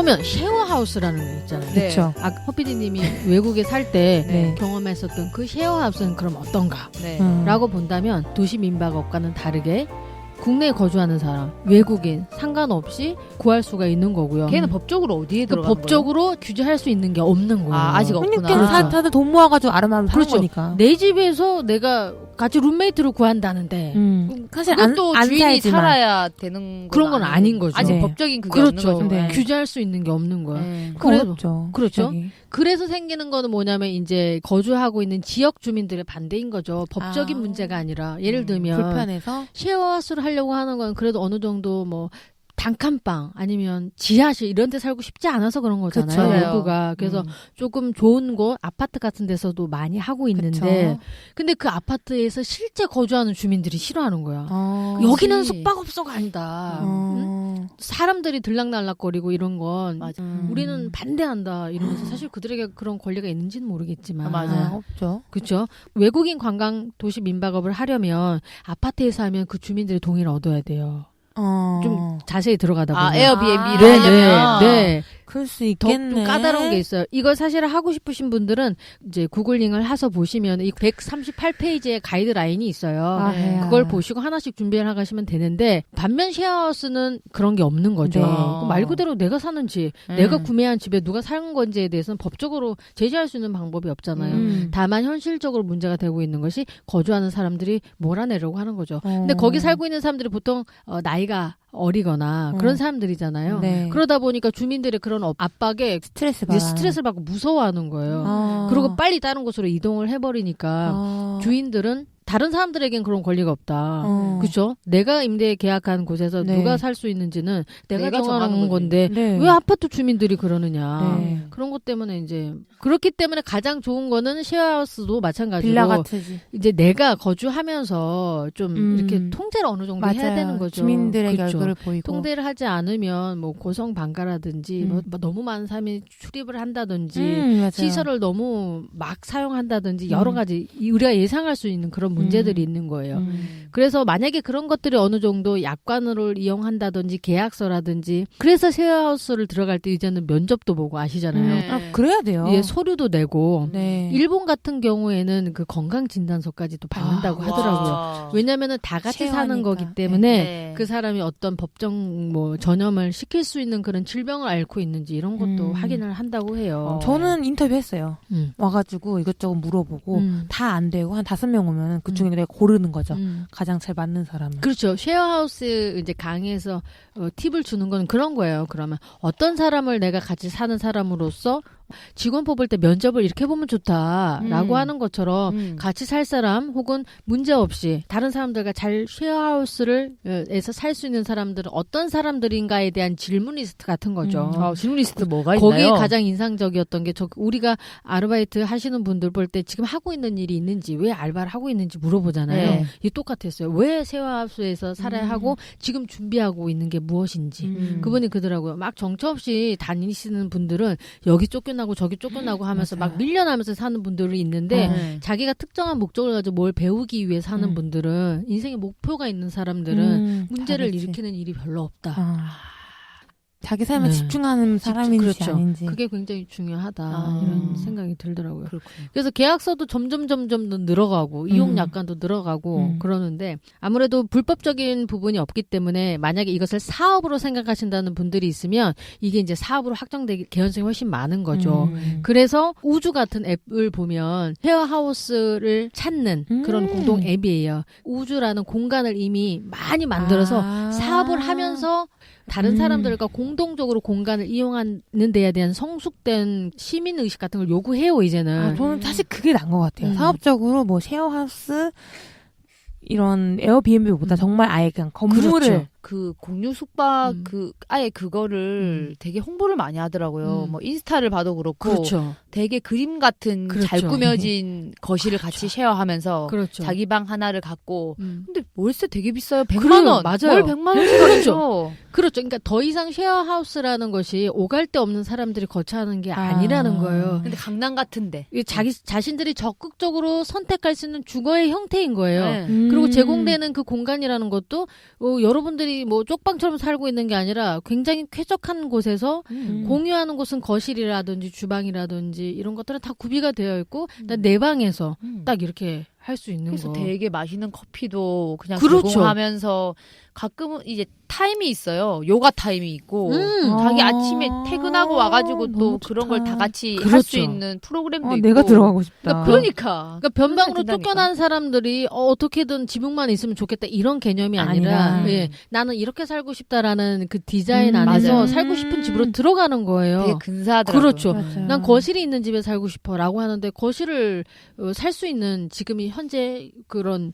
그러면 쉐어하우스라는 게 있잖아요. 네. 그렇죠. 허피디님이 외국에 살 때 네. 경험했었던 그 쉐어하우스는 그럼 어떤가? 네. 라고 본다면 도시 민박업과는 다르게 국내에 거주하는 사람, 외국인 상관없이 구할 수가 있는 거고요. 걔는 법적으로 어디에 그 들어가는 거예요? 법적으로 규제할 수 있는 게 없는 거예요. 아, 아직 없구나. 그러니까 다들 돈 모아가지고 아름아름 사는 그렇죠. 거니까. 내 집에서 내가 같이 룸메이트를 구한다는데 사실 그것도 안 주인이 살지만. 살아야 되는 그런 건 아닌 거죠. 아직 네. 법적인 그게 그렇죠. 없는 거죠. 네. 규제할 수 있는 게 없는 거야. 그거 그래서- 어렵죠. 그렇죠. 갑자기. 그래서 생기는 거는 뭐냐면 이제 거주하고 있는 지역 주민들의 반대인 거죠. 법적인 아. 문제가 아니라 예를 들면 불편해서. 쉐어하우스를 하려고 하는 건 그래도 어느 정도 뭐 단칸방 아니면 지하실 이런 데 살고 싶지 않아서 그런 거잖아요. 그쵸. 외부가. 그래서 조금 좋은 곳 아파트 같은 데서도 많이 하고 있는데 그쵸. 근데 그 아파트에서 실제 거주하는 주민들이 싫어하는 거야. 어. 여기는 그치. 숙박업소가 아니다. 응? 어. 사람들이 들락날락거리고 이런 건 맞아. 우리는 반대한다 이러면서 사실 그들에게 그런 권리가 있는지는 모르겠지만 맞아요. 없죠. 그렇죠. 외국인 관광 도시 민박업을 하려면 아파트에서 하면 그 주민들의 동의를 얻어야 돼요. 좀 자세히 들어가다 보면 에어비앤비를 네, 하려면 네. 그럴 수 더 있겠네. 좀 까다로운 게 있어요. 이걸 사실 하고 싶으신 분들은 이제 구글링을 해서 보시면 이 138페이지의 가이드라인이 있어요. 아, 그걸 보시고 하나씩 준비해 나가시면 되는데 반면 쉐어하우스는 그런 게 없는 거죠. 네. 말 그대로 내가 사는 집, 내가 구매한 집에 누가 사는 건지에 대해서는 법적으로 제재할 수 있는 방법이 없잖아요. 다만 현실적으로 문제가 되고 있는 것이 거주하는 사람들이 몰아내려고 하는 거죠. 근데 거기 살고 있는 사람들이 보통 나이가 어리거나 그런 사람들이잖아요. 네. 그러다 보니까 주민들의 그런 압박에 이제 스트레스를 받고 무서워하는 거예요. 그리고 빨리 다른 곳으로 이동을 해버리니까 주인들은 다른 사람들에겐 그런 권리가 없다. 그렇죠? 내가 임대 계약한 곳에서 네. 누가 살 수 있는지는 내가 내가 정하는 정하는 건데 네. 왜 아파트 주민들이 그러느냐. 네. 그런 것 때문에 이제 그렇기 때문에 가장 좋은 거는 쉐어하우스도 마찬가지로 빌라 같으지. 이제 내가 거주하면서 좀 이렇게 통제를 어느 정도 해야 맞아요. 되는 거죠. 주민들에게 그렇죠. 얼굴을 보이고. 통제를 하지 않으면 뭐 고성방가라든지 뭐 너무 많은 사람이 출입을 한다든지 맞아요. 시설을 너무 막 사용한다든지 여러 가지 우리가 예상할 수 있는 그런 문제들이 있는 거예요. 그래서 만약에 그런 것들이 어느 정도 약관으로 이용한다든지 계약서라든지 그래서 쉐어하우스를 들어갈 때 이제는 면접도 보고 아시잖아요. 아, 그래야 돼요. 예, 서류도 내고 네. 일본 같은 경우에는 그 건강진단서까지도 받는다고 하더라고요. 왜냐면은 다 같이 사는 쉐어하니까. 거기 때문에 네. 그 사람이 어떤 법정 뭐 전염을 시킬 수 있는 그런 질병을 앓고 있는지 이런 것도 확인을 한다고 해요. 저는 인터뷰했어요. 와가지고 이것저것 물어보고 다 안 되고 한 5명 오면 그 중에 내가 고르는 거죠. 가장 잘 맞는 사람을. 그렇죠. 쉐어하우스 이제 강의에서 팁을 주는 건 그런 거예요. 그러면 어떤 사람을 내가 같이 사는 사람으로서 직원 뽑을 때 면접을 이렇게 보면 좋다라고 하는 것처럼 같이 살 사람 혹은 문제 없이 다른 사람들과 잘 쉐어하우스에서 살 수 있는 사람들은 어떤 사람들인가에 대한 질문 리스트 같은 거죠. 질문 리스트 뭐가 거기에 있나요? 가장 인상적이었던 게 우리가 아르바이트 하시는 분들 볼 때 지금 하고 있는 일이 있는지 왜 알바를 하고 있는지 물어보잖아요. 네. 이게 똑같았어요. 왜 쉐어하우스에서 살아야 하고 지금 준비하고 있는 게 무엇인지. 그분이 그러더라고요. 막 정처 없이 다니시는 분들은 여기 쫓겨나고 저기 쫓겨나고 하면서 막 밀려나면서 사는 분들이 있는데 자기가 특정한 목적을 가지고 뭘 배우기 위해 사는 분들은 인생에 목표가 있는 사람들은 문제를 다르지. 일으키는 일이 별로 없다. 자기 삶에 네. 집중하는 사람인지 그렇죠. 아닌지. 그게 굉장히 중요하다 이런 생각이 들더라고요. 그렇군요. 그래서 계약서도 점점 늘어가고 이용 약관도 늘어가고 그러는데 아무래도 불법적인 부분이 없기 때문에 만약에 이것을 사업으로 생각하신다는 분들이 있으면 이게 이제 사업으로 확정될 개연성이 훨씬 많은 거죠. 그래서 우주 같은 앱을 보면 쉐어하우스를 찾는 그런 공동 앱이에요. 우주라는 공간을 이미 많이 만들어서 사업을 하면서 다른 사람들과 공동적으로 공간을 이용하는 데에 대한 성숙된 시민의식 같은 걸 요구해요, 이제는. 저는 사실 그게 나은 것 같아요. 사업적으로 뭐 쉐어하우스 이런 에어비앤비보다 정말 아예 그냥 건물을 그렇죠. 그 공유 숙박 아예 그거를 되게 홍보를 많이 하더라고요. 뭐 인스타를 봐도 그렇고 그렇죠. 되게 그림 같은 그렇죠. 잘 꾸며진 거실을 같이 쉐어하면서 그렇죠. 자기 방 하나를 갖고 근데 월세 되게 비싸요. 100만 그래요. 원. 맞아요. 월 100만 원씩 하죠. 그렇죠. 그러니까 더 이상 쉐어하우스라는 것이 오갈 데 없는 사람들이 거처하는 게 아니라는 거예요. 근데 강남 같은데. 이게 자기 자신들이 적극적으로 선택할 수 있는 주거의 형태인 거예요. 네. 그리고 제공되는 그 공간이라는 것도 여러분들이 사람들이 뭐 쪽방처럼 살고 있는 게 아니라 굉장히 쾌적한 곳에서 공유하는 곳은 거실이라든지 주방이라든지 이런 것들은 다 구비가 되어 있고 내 방에서 딱 이렇게 할 수 있는 그래서 거. 되게 맛있는 커피도 그냥 그렇죠. 제공하면서 가끔은 이제 타임이 있어요. 요가 타임이 있고 자기 아침에 퇴근하고 와가지고 또 그런 걸 다 같이 할 수 그렇죠. 있는 프로그램도 있고. 내가 들어가고 싶다. 그러니까 변방으로 된다니까. 쫓겨난 사람들이 어떻게든 지붕만 있으면 좋겠다 이런 개념이 아니라 예, 나는 이렇게 살고 싶다라는 그 디자인 안에서 맞아요. 살고 싶은 집으로 들어가는 거예요. 되게 근사하더라고요. 그렇죠. 맞아요. 난 거실이 있는 집에 살고 싶어라고 하는데 거실을 살 수 있는 지금이 현재 그런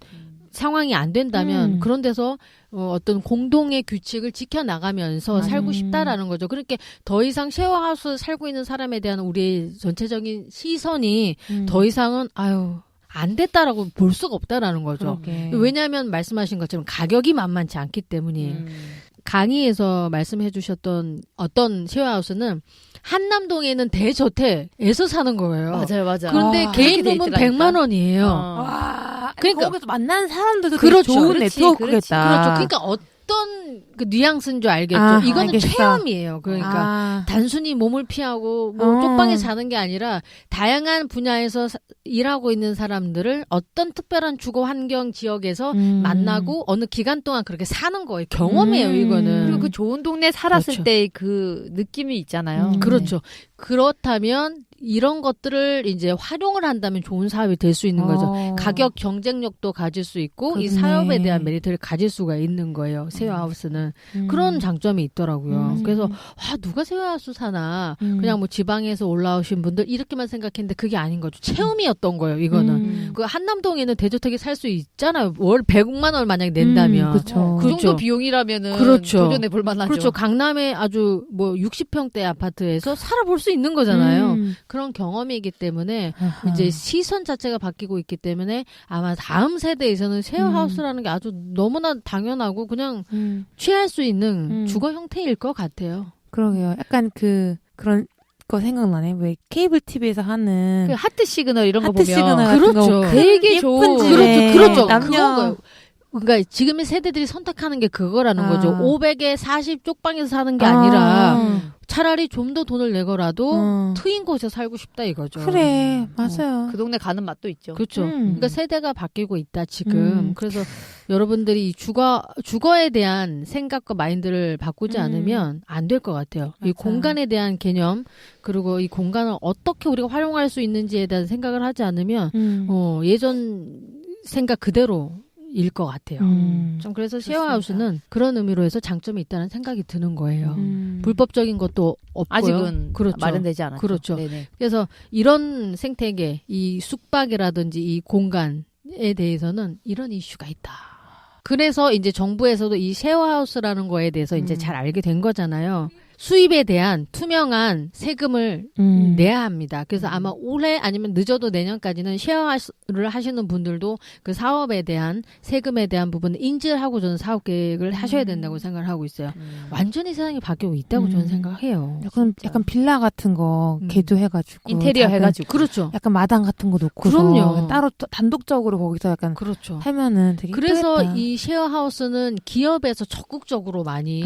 상황이 안 된다면 그런 데서 어떤 공동의 규칙을 지켜나가면서 살고 싶다라는 거죠. 그러니까 더 이상 쉐어하우스 살고 있는 사람에 대한 우리의 전체적인 시선이 더 이상은 안 됐다라고 볼 수가 없다라는 거죠. 그러게. 왜냐하면 말씀하신 것처럼 가격이 만만치 않기 때문이에요. 강의에서 말씀해 주셨던 어떤 쉐어하우스는 한남동에 있는 대저택에서 사는 거예요. 맞아요. 그런데 개인 그렇게 룸은 돼 있더라니까. 100만 원이에요. 와, 그러니까 거기서 만나는 사람들도 그렇죠. 되게 좋은 그렇지, 네트워크겠다. 그렇죠. 그러니까 어떤 그 뉘앙스인 줄 알겠죠. 이거는 알겠어. 체험이에요. 그러니까 단순히 몸을 피하고 쪽방에 사는 게 아니라 다양한 분야에서 일하고 있는 사람들을 어떤 특별한 주거 환경 지역에서 만나고 어느 기간 동안 그렇게 사는 거예요. 경험이에요, 이거는. 그리고 그 좋은 동네 살았을 그렇죠. 때 그 느낌이 있잖아요. 그렇죠. 그렇다면 이런 것들을 이제 활용을 한다면 좋은 사업이 될 수 있는 거죠. 가격 경쟁력도 가질 수 있고 그렇네. 이 사업에 대한 메리트를 가질 수가 있는 거예요. 쉐어하우스는 그런 장점이 있더라고요. 그래서 누가 쉐어하우스 사나 그냥 뭐 지방에서 올라오신 분들 이렇게만 생각했는데 그게 아닌 거죠. 체험이었던 거예요. 이거는 그 한남동에 있는 대저택에 살 수 있잖아요. 월 100만 원 만약에 낸다면 그렇죠. 그 정도 비용이라면은 그렇죠. 도전해 볼 만하죠. 그렇죠. 강남에 아주 뭐 60평대 아파트에서 살아볼 수 있는 거잖아요. 그런 경험이기 때문에 이제 시선 자체가 바뀌고 있기 때문에 아마 다음 세대에서는 쉐어하우스라는 게 아주 너무나 당연하고 그냥 취할 수 있는 주거 형태일 것 같아요. 그러게요. 약간 그런 거 생각나네. 왜 케이블 TV에서 하는 그 하트 시그널 이런 거 하트 보면 시그널 같은 그렇죠. 거 되게 예쁜 좋은 집에 그렇죠. 남녀 그건 거예요. 그러니까 지금의 세대들이 선택하는 게 그거라는 거죠. 500에 40 쪽방에서 사는 게 아니라 차라리 좀 더 돈을 내거라도 트인 곳에 살고 싶다 이거죠. 그래, 맞아요. 그 동네 가는 맛도 있죠. 그렇죠. 그러니까 세대가 바뀌고 있다 지금. 그래서 여러분들이 이 주거에 대한 생각과 마인드를 바꾸지 않으면 안 될 것 같아요. 이 공간에 대한 개념 그리고 이 공간을 어떻게 우리가 활용할 수 있는지에 대한 생각을 하지 않으면 예전 생각 그대로 일 것 같아요. 좀 그래서 쉐어하우스는 그런 의미로 해서 장점이 있다는 생각이 드는 거예요. 불법적인 것도 없고요. 아직은 그렇죠. 마련되지 않았죠. 그렇죠. 네네. 그래서 이런 생태계, 이 숙박이라든지 이 공간에 대해서는 이런 이슈가 있다. 그래서 이제 정부에서도 이 쉐어하우스라는 거에 대해서 이제 잘 알게 된 거잖아요. 수입에 대한 투명한 세금을 내야 합니다. 그래서 아마 올해 아니면 늦어도 내년까지는 쉐어를 하시는 분들도 그 사업에 대한 세금에 대한 부분을 인지를 하고 저는 사업 계획을 하셔야 된다고 생각을 하고 있어요. 완전히 세상이 바뀌고 있다고 저는 생각해요. 약간 빌라 같은 거 개조해가지고 인테리어 해가지고. 그렇죠. 약간 마당 같은 거 놓고서 그럼요. 따로 단독적으로 거기서 약간 그렇죠. 하면은 되게 그래서 예쁘겠다. 이 쉐어하우스는 기업에서 적극적으로 많이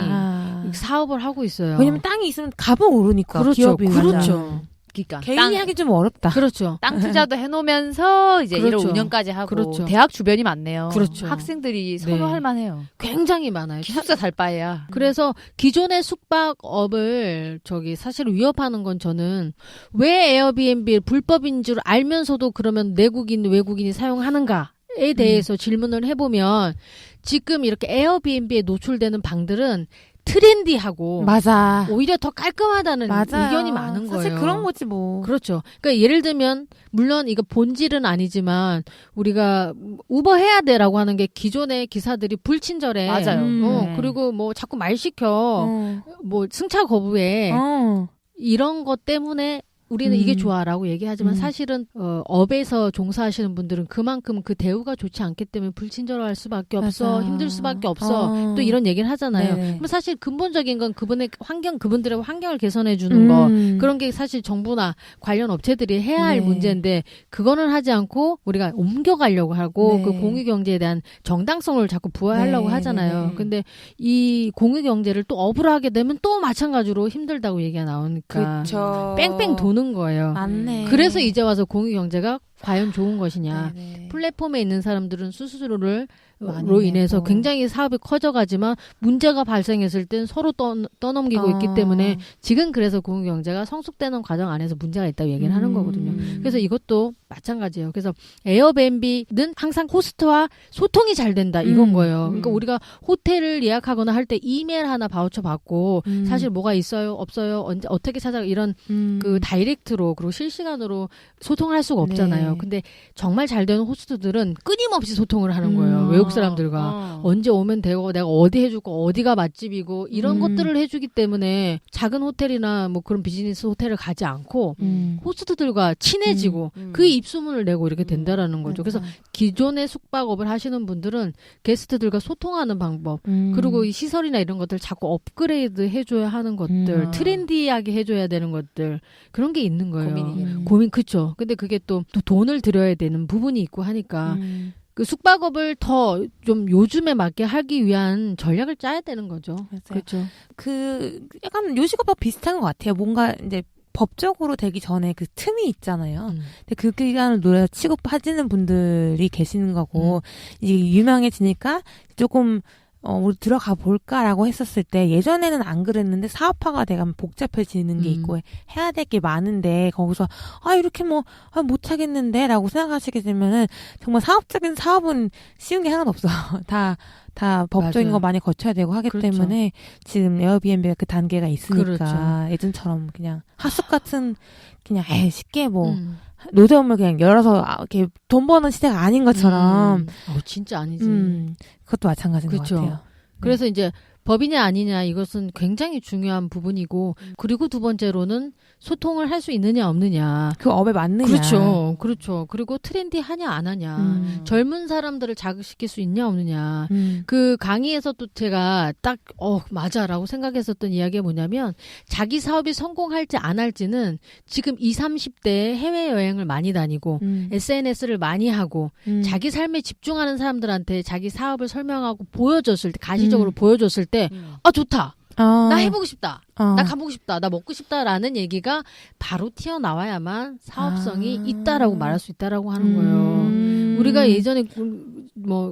사업을 하고 있어요. 왜냐면 땅이 있으면 값은 오르니까 그렇죠. 기업이 그렇죠. 그러니까 개인이 하기 좀 어렵다. 그렇죠. 땅 투자도 해놓으면서 이제 그렇죠. 이런 운영까지 하고 그렇죠. 대학 주변이 많네요. 그렇죠. 학생들이 네. 선호할 만해요. 굉장히 많아요. 기숙사 살 바에야. 그래서 기존의 숙박업을 사실 위협하는 건 저는 왜 에어비앤비 불법인 줄 알면서도 그러면 내국인 외국인이 사용하는가에 대해서 질문을 해보면 지금 이렇게 에어비앤비에 노출되는 방들은 트렌디하고 맞아. 오히려 더 깔끔하다는 맞아요. 의견이 많은 거예요. 사실 그런 거지 뭐. 그렇죠. 그러니까 예를 들면 물론 이거 본질은 아니지만 우리가 우버 해야 돼라고 하는 게 기존의 기사들이 불친절해. 맞아요. 네. 그리고 뭐 자꾸 말 시켜. 뭐 승차 거부해. 이런 것 때문에 우리는 이게 좋아라고 얘기하지만 사실은 업에서 종사하시는 분들은 그만큼 그 대우가 좋지 않기 때문에 불친절할 수밖에 없어. 맞아요. 힘들 수밖에 없어. 또 이런 얘기를 하잖아요. 네네. 그럼 사실 근본적인 건 그분들의 환경을 개선해 주는 거 그런 게 사실 정부나 관련 업체들이 해야 할 문제인데 그거는 하지 않고 우리가 옮겨가려고 하고 그 공유경제에 대한 정당성을 자꾸 부여하려고 하잖아요. 근데 이 공유경제를 또 업으로 하게 되면 또 마찬가지로 힘들다고 얘기가 나오니까 그쵸. 뺑뺑 도는 거예요. 맞네. 그래서 이제 와서 공유경제가 과연 좋은 것이냐. 네네. 플랫폼에 있는 사람들은 수수료로 많이 인해서 내고. 굉장히 사업이 커져가지만 문제가 발생했을 땐 서로 떠넘기고 있기 때문에 지금 그래서 공유경제가 성숙되는 과정 안에서 문제가 있다고 얘기를 하는 거거든요. 그래서 이것도 마찬가지예요. 그래서 에어비앤비는 항상 호스트와 소통이 잘 된다 이건 거예요. 그러니까 우리가 호텔을 예약하거나 할 때 이메일 하나 바우처 받고 사실 뭐가 있어요 없어요 언제 어떻게 찾아 이런 그 다이렉트로 그리고 실시간으로 소통을 할 수가 없잖아요. 근데 정말 잘 되는 호스트들은 끊임없이 소통을 하는 거예요. 외국 사람들과 언제 오면 되고 내가 어디 해주고 어디가 맛집이고 이런 것들을 해주기 때문에 작은 호텔이나 뭐 그런 비즈니스 호텔을 가지 않고 호스트들과 친해지고 그 입소문을 내고 이렇게 된다라는 거죠. 그래서 기존의 숙박업을 하시는 분들은 게스트들과 소통하는 방법 그리고 이 시설이나 이런 것들 자꾸 업그레이드 해줘야 하는 것들 트렌디하게 해줘야 되는 것들 그런 게 있는 거예요. 고민 그쵸. 근데 그게 또 돈을 들여야 되는 부분이 있고 하니까 그 숙박업을 더 좀 요즘에 맞게 하기 위한 전략을 짜야 되는 거죠. 맞아요. 그렇죠. 그 약간 요식업과 비슷한 것 같아요. 뭔가 이제 법적으로 되기 전에 그 틈이 있잖아요. 근데 그 기간을 노려 취급하시는 분들이 계시는 거고 이제 유명해지니까 조금 우리 들어가 볼까라고 했었을 때 예전에는 안 그랬는데 사업화가 되면 복잡해지는 게 있고 해야 될 게 많은데 거기서 이렇게 못 하겠는데라고 생각하시게 되면은 정말 사업적인 사업은 쉬운 게 하나도 없어. 다 법적인 맞아요. 거 많이 거쳐야 되고 하기 그렇죠. 때문에 지금 에어비앤비가 그 단계가 있으니까 그렇죠. 예전처럼 그냥 핫숙 같은 그냥 쉽게 노점을 그냥 열어서 이렇게 돈 버는 시대가 아닌 것처럼 진짜 아니지. 그것도 마찬가지인 그쵸. 것 같아요. 그래서 이제 법이냐 아니냐 이것은 굉장히 중요한 부분이고 그리고 두 번째로는 소통을 할 수 있느냐 없느냐. 그 업에 맞느냐. 그렇죠. 그리고 트렌디하냐 안 하냐. 젊은 사람들을 자극시킬 수 있냐 없느냐. 그 강의에서 또 제가 딱 맞아라고 생각했었던 이야기가 뭐냐면 자기 사업이 성공할지 안 할지는 지금 20, 30대에 해외여행을 많이 다니고 SNS를 많이 하고 자기 삶에 집중하는 사람들한테 자기 사업을 설명하고 보여줬을 때 가시적으로 보여줬을 때 좋다. 나 해보고 싶다. 나 가보고 싶다. 나 먹고 싶다라는 얘기가 바로 튀어나와야만 사업성이 있다라고 말할 수 있다라고 하는 거예요. 우리가 예전에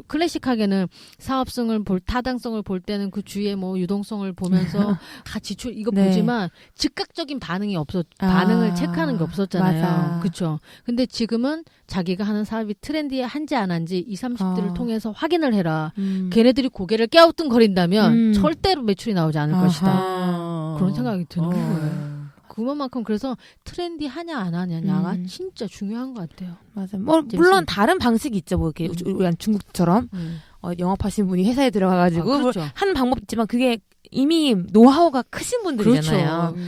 클래식하게는 사업성을 타당성을 볼 때는 그 주위에 유동성을 보면서 지출 이거 보지만 즉각적인 반응이 반응을 체크하는 게 없었잖아요. 그렇죠. 근데 지금은 자기가 하는 사업이 트렌디한지 안 한지 20, 30대를 통해서 확인을 해라. 걔네들이 고개를 깨우뚱거린다면 절대로 매출이 나오지 않을 것이다. 그런 생각이 드는 거예요. 그만큼 그래서 트렌디하냐 안 하냐가 진짜 중요한 것 같아요. 맞아요. 물론 다른 방식이 있죠. 이렇게 중국처럼 영업하신 분이 회사에 들어가가지고 그렇죠. 하는 방법 있지만 그게 이미 노하우가 크신 분들이잖아요. 그렇죠.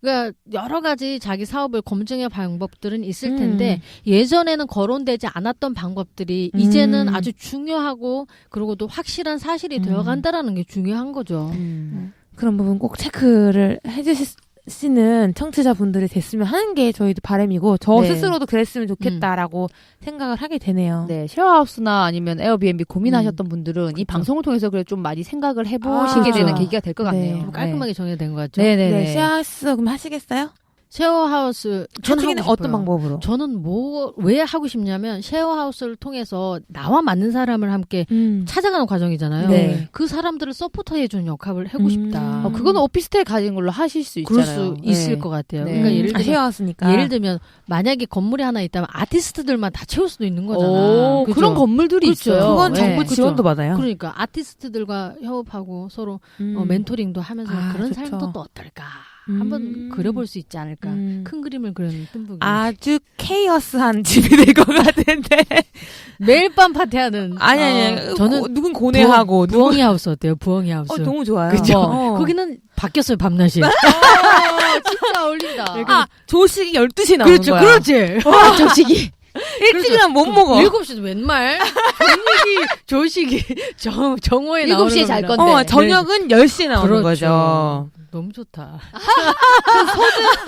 그러니까 여러 가지 자기 사업을 검증의 방법들은 있을 텐데 예전에는 거론되지 않았던 방법들이 이제는 아주 중요하고 그리고 또 확실한 사실이 들어간다라는 게 중요한 거죠. 그런 부분 꼭 체크를 해주시는 청취자분들이 됐으면 하는 게 저희도 바람이고 저 스스로도 그랬으면 좋겠다라고 생각을 하게 되네요. 네, 쉐어하우스나 아니면 에어비앤비 고민하셨던 분들은 이 방송을 통해서 그래 좀 많이 생각을 해보시게 되는 계기가 될 것 같네요. 좀 깔끔하게 정리된 것 같죠? 네네네. 쉐어하우스 그럼 하시겠어요? 쉐어하우스 저는 어떤 방법으로? 저는 왜 하고 싶냐면 쉐어하우스를 통해서 나와 맞는 사람을 함께 찾아가는 과정이잖아요. 네. 그 사람들을 서포터해주는 역할을 하고 싶다. 그거는 오피스텔 가진 걸로 하실 수 있잖아요. 그럴 수 있을 것 같아요. 네. 그러니까 예를 들면 쉐어하우스니까. 예를 들면 만약에 건물이 하나 있다면 아티스트들만 다 채울 수도 있는 거잖아. 그런 건물들이 있어요. 그건 정부 지원도 받아요. 그러니까 아티스트들과 협업하고 서로 멘토링도 하면서 그런 좋죠. 삶도 또 어떨까. 한번 그려볼 수 있지 않을까. 큰 그림을 그리는 뜸부기. 아주 케이어스한 집이 될 것 같은데. 매일 밤 파티하는. 아니. 저는 누군 고뇌하고. 부엉이 하우스 어때요? 부엉이 하우스. 너무 좋아요. 그죠? 거기는 바뀌었어요, 밤낮이. 진짜 어울린다. 아, 조식이 12시에 나오는 그렇죠, 거야. 그렇지. 조식이. 일찍이면 못 먹어. 7시도 웬말? 저녁이, 조식이, 정오에 나오는 7시에 잘 겁니다. 건데. 저녁은 10시에 나오는 그렇죠. 거죠. 너무 좋다.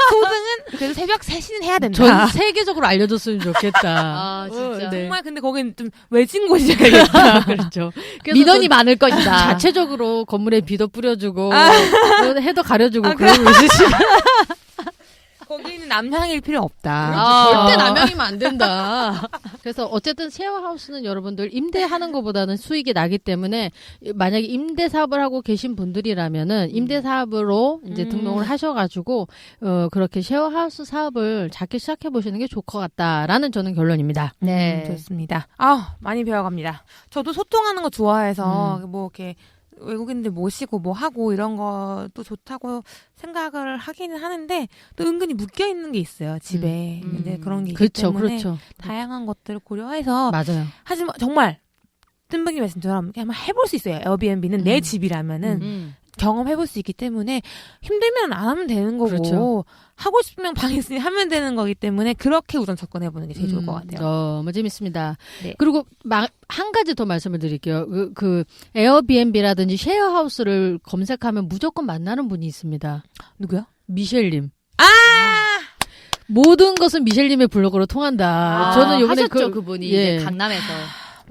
소등은 그래도 새벽 3시는 해야 된다. 전 세계적으로 알려줬으면 좋겠다. 아, 진짜. 네. 정말 근데 거긴 좀 외진 곳이야겠다. 그렇죠. 민원이 많을 것이다. 자체적으로 건물에 비도 뿌려주고 아. 해도 가려주고 아, 그러고 있으시. 거기는 남향일 필요 없다. 아. 절대 남양이면 안 된다. 그래서 어쨌든 쉐어하우스는 여러분들 임대하는 것보다는 수익이 나기 때문에 만약에 임대 사업을 하고 계신 분들이라면은 임대 사업으로 이제 등록을 하셔가지고 그렇게 쉐어하우스 사업을 작게 시작해 보시는 게 좋을 것 같다라는 저는 결론입니다. 네. 좋습니다. 많이 배워갑니다. 저도 소통하는 거 좋아해서 뭐 이렇게 외국인들 모시고 뭐 하고 이런 것도 좋다고 생각을 하기는 하는데 또 은근히 묶여 있는 게 있어요 집에 이제 그런 게 있기 그렇죠, 때문에 그렇죠. 다양한 것들을 고려해서 맞아요. 하지만 정말 뜸박이 말씀처럼 한번 해볼 수 있어요. 에어비앤비는 내 집이라면은 경험해볼 수 있기 때문에 힘들면 안 하면 되는 거고 그렇죠. 하고 싶으면 방에 있으니 하면 되는 거기 때문에 그렇게 우선 접근해보는 게 제일 좋을 것 같아요. 너무 재밌습니다. 네. 그리고 한 가지 더 말씀을 드릴게요. 그 에어비앤비라든지 쉐어하우스를 검색하면 무조건 만나는 분이 있습니다. 누구요? 미셸님. 모든 것은 미셸님의 블로그로 통한다. 저는 요번에 하셨죠, 그분이 예. 이제 강남에서.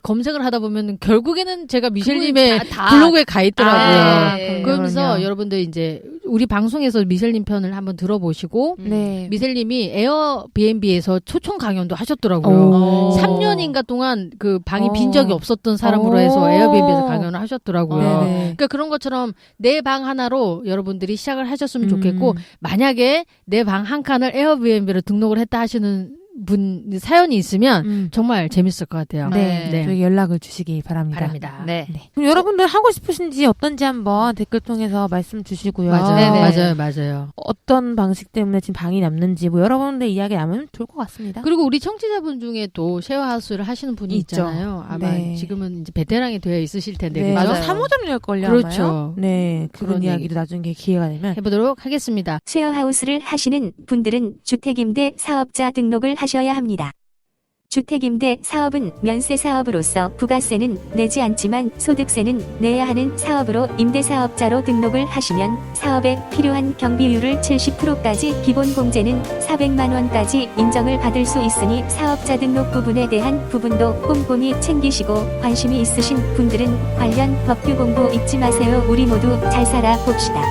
검색을 하다 보면 결국에는 제가 미셸님의 그분 다 블로그에 가 있더라고요. 아, 예. 그러면서 그럼요. 여러분들 이제 우리 방송에서 미셸님 편을 한번 들어보시고 네. 미셸님이 에어비앤비에서 초청 강연도 하셨더라고요. 오. 3년인가 동안 그 방이 오. 빈 적이 없었던 사람으로 해서 오. 에어비앤비에서 강연을 하셨더라고요. 네네. 그러니까 그런 것처럼 내 방 하나로 여러분들이 시작을 하셨으면 좋겠고 만약에 내 방 한 칸을 에어비앤비로 등록을 했다 하시는 분 사연이 있으면 정말 재밌을 것 같아요. 네. 네. 저희 연락을 주시기 바랍니다. 바랍니다. 네. 그럼 여러분들 하고 싶으신지 어떤지 한번 댓글 통해서 말씀 주시고요. 맞아요. 맞아요. 어떤 방식 때문에 지금 방이 남는지 뭐 여러분들 이야기 나누면 좋을 것 같습니다. 그리고 우리 청취자분 중에 또 쉐어하우스를 하시는 분이 있죠. 있잖아요. 아마 네. 지금은 이제 베테랑이 되어 있으실 텐데 네, 그죠? 맞아요. 3호점 열걸요. 그렇죠. 아마요? 네, 그런 그런 이야기도 나중에 기회가 되면 해보도록 하겠습니다. 쉐어하우스를 하시는 분들은 주택임대 사업자 등록을 하셔야 합니다. 주택임대 사업은 면세 사업으로서 부가세는 내지 않지만 소득세는 내야 하는 사업으로 임대사업자로 등록을 하시면 사업에 필요한 경비율을 70%까지 기본 공제는 400만 원까지 인정을 받을 수 있으니 사업자 등록 부분에 대한 부분도 꼼꼼히 챙기시고 관심이 있으신 분들은 관련 법규 공부 잊지 마세요. 우리 모두 잘 살아 봅시다.